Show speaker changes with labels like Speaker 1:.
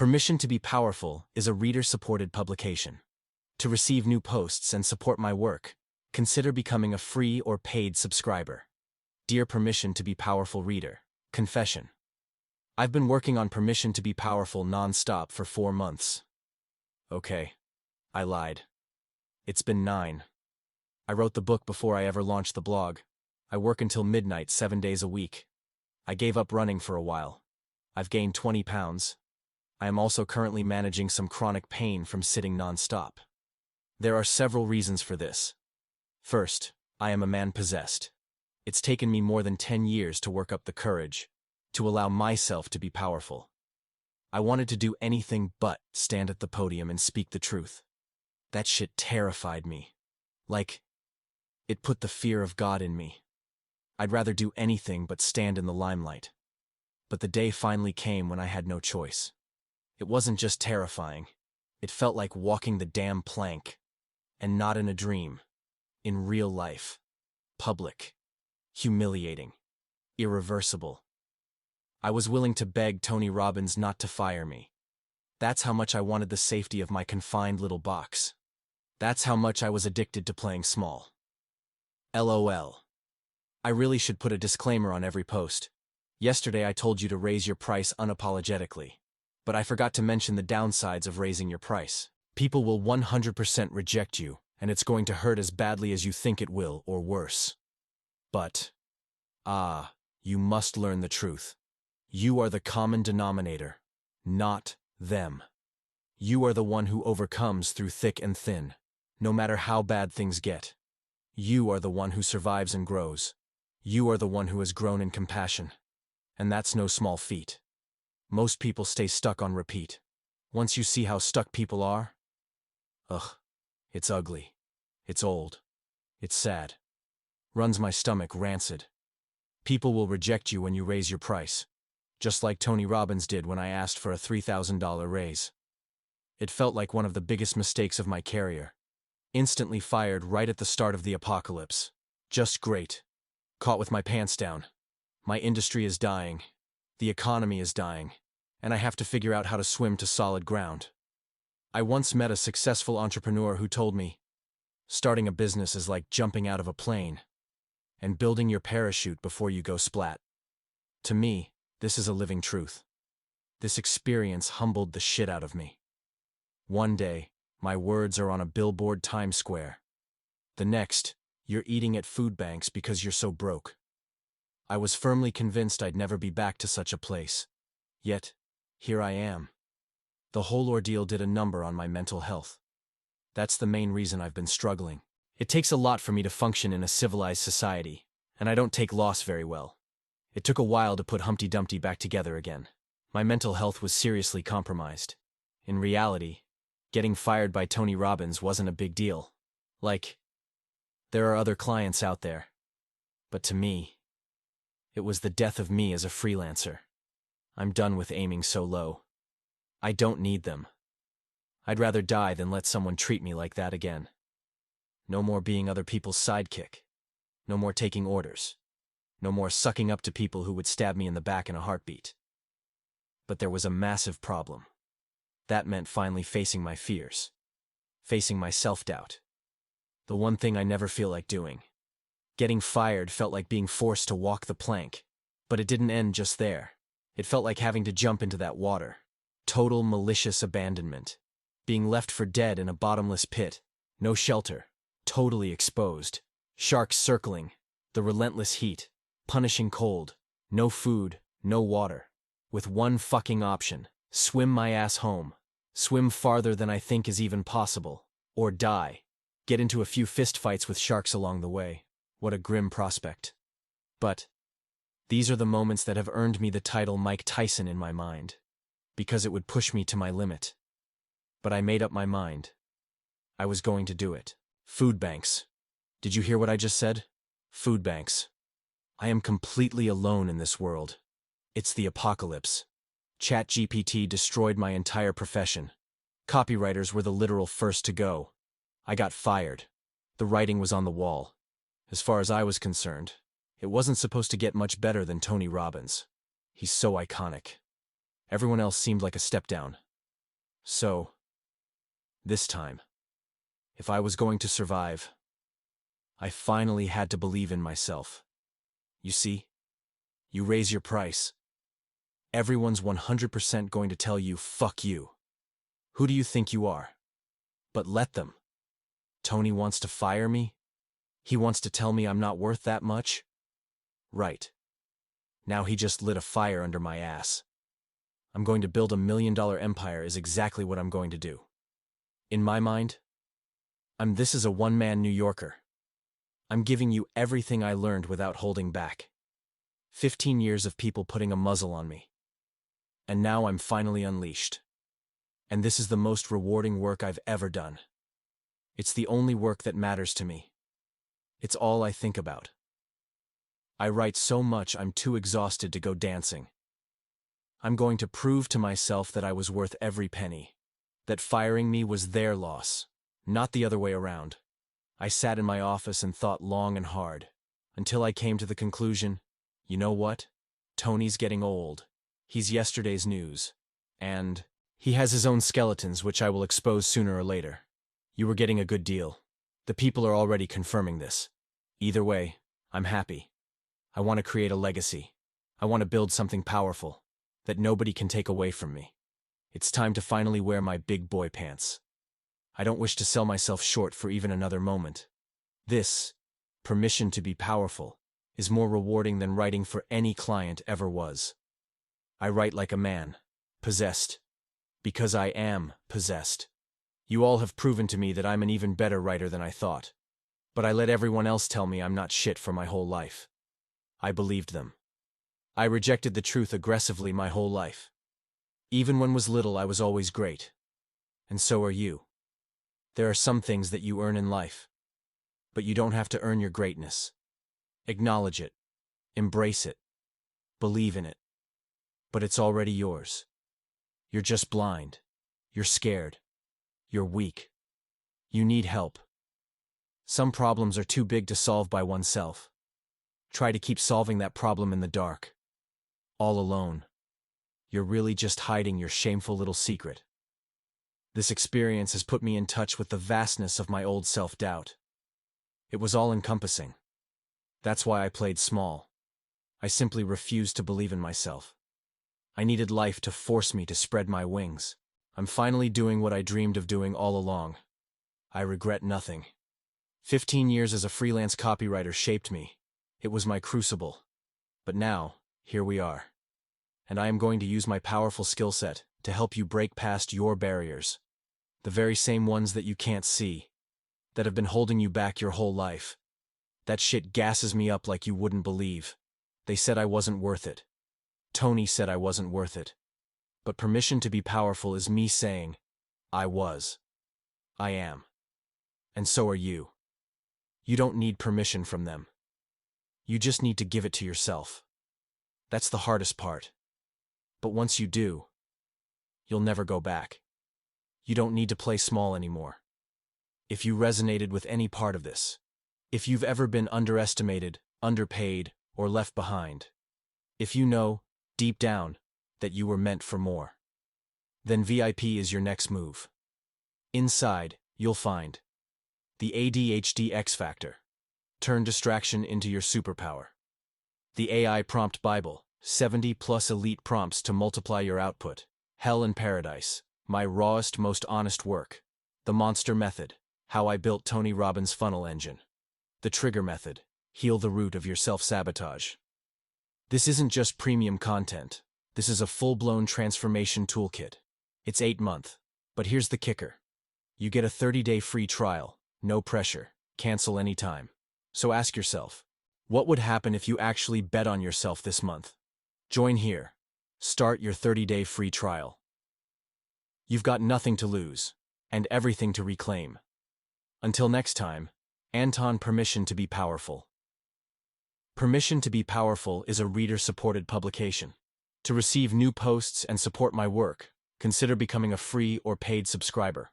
Speaker 1: Permission to be Powerful is a reader-supported publication. To receive new posts and support my work, consider becoming a free or paid subscriber. Dear Permission to be Powerful reader, confession. I've been working on Permission to be Powerful nonstop for 4 months. Okay, I lied. It's been 9. I wrote the book before I ever launched the blog. I work until midnight 7 days a week. I gave up running for a while. I've gained 20 pounds. I am also currently managing some chronic pain from sitting nonstop. There are several reasons for this. First, I am a man possessed. It's taken me more than 10 years to work up the courage to allow myself to be powerful. I wanted to do anything but stand at the podium and speak the truth. That shit terrified me. Like, it put the fear of God in me. I'd rather do anything but stand in the limelight. But the day finally came when I had no choice. It wasn't just terrifying. It felt like walking the damn plank. And not in a dream. In real life. Public. Humiliating. Irreversible. I was willing to beg Tony Robbins not to fire me. That's how much I wanted the safety of my confined little box. That's how much I was addicted to playing small. LOL. I really should put a disclaimer on every post. Yesterday I told you to raise your price unapologetically. But I forgot to mention the downsides of raising your price. People will 100% reject you, and it's going to hurt as badly as you think it will, or worse. But, you must learn the truth. You are the common denominator, not them. You are the one who overcomes through thick and thin, no matter how bad things get. You are the one who survives and grows. You are the one who has grown in compassion. And that's no small feat. Most people stay stuck on repeat. Once you see how stuck people are, it's ugly. It's old. It's sad. Runs my stomach rancid. People will reject you when you raise your price. Just like Tony Robbins did when I asked for a $3,000 raise. It felt like one of the biggest mistakes of my career. Instantly fired right at the start of the apocalypse. Just great. Caught with my pants down. My industry is dying. The economy is dying. And I have to figure out how to swim to solid ground. I once met a successful entrepreneur who told me, starting a business is like jumping out of a plane and building your parachute before you go splat. To me, this is a living truth. This experience humbled the shit out of me. One day, my words are on a billboard Times Square. The next, you're eating at food banks because you're so broke. I was firmly convinced I'd never be back to such a place. Yet, here I am. The whole ordeal did a number on my mental health. That's the main reason I've been struggling. It takes a lot for me to function in a civilized society, and I don't take loss very well. It took a while to put Humpty Dumpty back together again. My mental health was seriously compromised. In reality, getting fired by Tony Robbins wasn't a big deal. Like, there are other clients out there. But to me, it was the death of me as a freelancer. I'm done with aiming so low. I don't need them. I'd rather die than let someone treat me like that again. No more being other people's sidekick. No more taking orders. No more sucking up to people who would stab me in the back in a heartbeat. But there was a massive problem. That meant finally facing my fears. Facing my self-doubt. The one thing I never feel like doing. Getting fired felt like being forced to walk the plank. But it didn't end just there. It felt like having to jump into that water. Total malicious abandonment. Being left for dead in a bottomless pit. No shelter. Totally exposed. Sharks circling. The relentless heat. Punishing cold. No food. No water. With one fucking option. Swim my ass home. Swim farther than I think is even possible. Or die. Get into a few fistfights with sharks along the way. What a grim prospect. But these are the moments that have earned me the title Mike Tyson in my mind. Because it would push me to my limit. But I made up my mind. I was going to do it. Food banks. Did you hear what I just said? Food banks. I am completely alone in this world. It's the apocalypse. ChatGPT destroyed my entire profession. Copywriters were the literal first to go. I got fired. The writing was on the wall. As far as I was concerned, it wasn't supposed to get much better than Tony Robbins. He's so iconic. Everyone else seemed like a step down. So, this time, if I was going to survive, I finally had to believe in myself. You see, you raise your price. Everyone's 100% going to tell you, fuck you. Who do you think you are? But let them. Tony wants to fire me? He wants to tell me I'm not worth that much? Right. Now he just lit a fire under my ass. I'm going to build $1 million empire is exactly what I'm going to do. In my mind, this is a one-man New Yorker. I'm giving you everything I learned without holding back. 15 years of people putting a muzzle on me. And now I'm finally unleashed. And this is the most rewarding work I've ever done. It's the only work that matters to me. It's all I think about. I write so much I'm too exhausted to go dancing. I'm going to prove to myself that I was worth every penny. That firing me was their loss, not the other way around. I sat in my office and thought long and hard, until I came to the conclusion, you know what? Tony's getting old. He's yesterday's news. And he has his own skeletons, which I will expose sooner or later. You were getting a good deal. The people are already confirming this. Either way, I'm happy. I want to create a legacy. I want to build something powerful that nobody can take away from me. It's time to finally wear my big boy pants. I don't wish to sell myself short for even another moment. This, permission to be powerful, is more rewarding than writing for any client ever was. I write like a man, possessed, because I am possessed. You all have proven to me that I'm an even better writer than I thought. But I let everyone else tell me I'm not shit for my whole life. I believed them. I rejected the truth aggressively my whole life. Even when was little, I was always great. And so are you. There are some things that you earn in life. But you don't have to earn your greatness. Acknowledge it. Embrace it. Believe in it. But it's already yours. You're just blind. You're scared. You're weak. You need help. Some problems are too big to solve by oneself. Try to keep solving that problem in the dark. All alone. You're really just hiding your shameful little secret. This experience has put me in touch with the vastness of my old self-doubt. It was all-encompassing. That's why I played small. I simply refused to believe in myself. I needed life to force me to spread my wings. I'm finally doing what I dreamed of doing all along. I regret nothing. 15 years as a freelance copywriter shaped me. It was my crucible. But now, here we are. And I am going to use my powerful skill set to help you break past your barriers. The very same ones that you can't see, that have been holding you back your whole life. That shit gasses me up like you wouldn't believe. They said I wasn't worth it. Tony said I wasn't worth it. But permission to be powerful is me saying, I was. I am. And so are you. You don't need permission from them. You just need to give it to yourself. That's the hardest part. But once you do, you'll never go back. You don't need to play small anymore. If you resonated with any part of this, if you've ever been underestimated, underpaid, or left behind, if you know, deep down, that you were meant for more, then VIP is your next move. Inside, you'll find the ADHD X Factor. Turn distraction into your superpower. The AI Prompt Bible, 70+ elite prompts to multiply your output. Hell and Paradise, my rawest, most honest work. The Monster Method, how I built Tony Robbins' funnel engine. The Trigger Method, heal the root of your self-sabotage. This isn't just premium content. This is a full-blown transformation toolkit. It's 8-month. But here's the kicker. You get a 30-day free trial. No pressure. Cancel anytime. So ask yourself, what would happen if you actually bet on yourself this month? Join here. Start your 30-day free trial. You've got nothing to lose, and everything to reclaim. Until next time, Anton. Permission to be Powerful. Permission to be Powerful is a reader-supported publication. To receive new posts and support my work, consider becoming a free or paid subscriber.